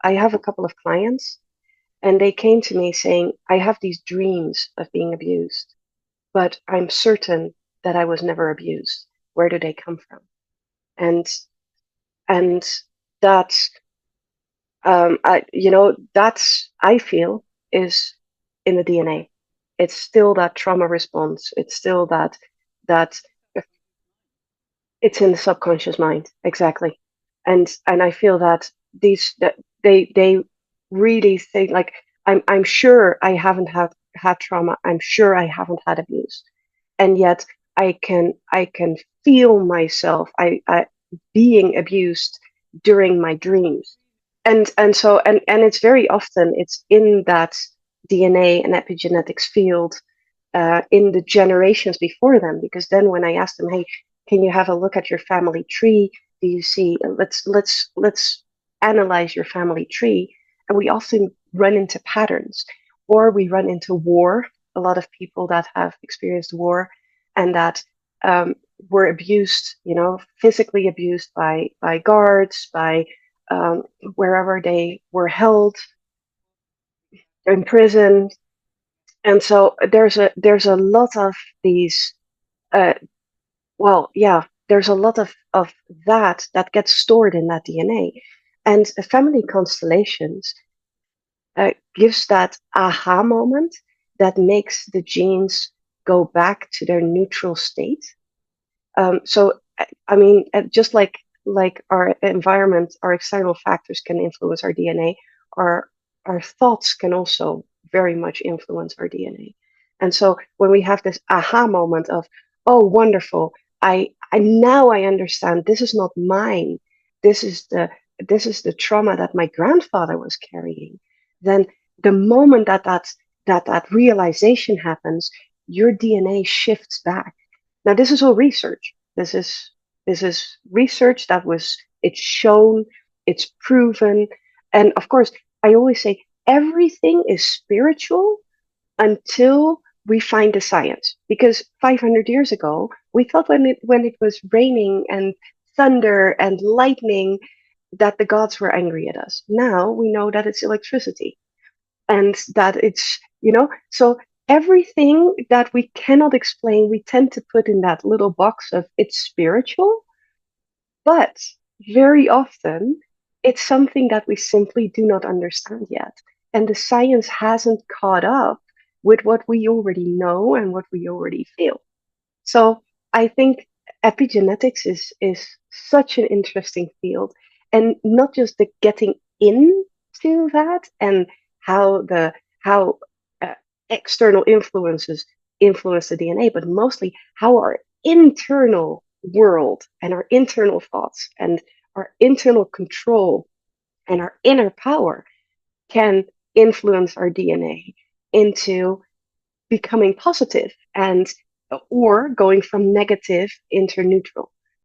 I have a couple of clients, and they came to me saying, I have these dreams of being abused, but I'm certain that I was never abused. Where do they come from? And and that's that's, I feel, is in the DNA. It's still that trauma response. It's still that it's in the subconscious mind, exactly. And I feel that that they really think like, I'm sure I haven't had trauma. I'm sure I haven't had abuse, and yet I can feel myself I being abused during my dreams. And it's very often it's in that DNA and epigenetics field, in the generations before them. Because then when I ask them, hey, can you have a look at your family tree? Do you see? Let's analyze your family tree, and we often run into patterns, or we run into war. A lot of people that have experienced war and that were abused, physically abused by guards, by um, wherever they were held, in prison. And so there's a lot of these, uh, well, yeah, there's a lot of that gets stored in that DNA. And family constellations gives that aha moment that makes the genes go back to their neutral state. So, I mean, just like our environment, our external factors can influence our DNA. Our thoughts can also very much influence our DNA. And so, when we have this aha moment of, oh, wonderful, I now I understand. This is not mine. This is the trauma that my grandfather was carrying. Then, the moment that realization happens, your DNA shifts back. Now, this is all research. This is research that was it's shown, it's proven, and of course, I always say everything is spiritual until we find the science. Because 500 years ago, we thought when it was raining and thunder and lightning that the gods were angry at us. Now we know that it's electricity, and that so everything that we cannot explain, we tend to put in that little box of it's spiritual. But very often it's something that we simply do not understand yet, and the science hasn't caught up with what we already know and what we already feel. So I think epigenetics is such an interesting field, and not just the getting into that and how uh, external influences influence the DNA, but mostly how our internal world and our internal thoughts and our internal control and our inner power can influence our DNA into becoming positive, and or going from negative into neutral.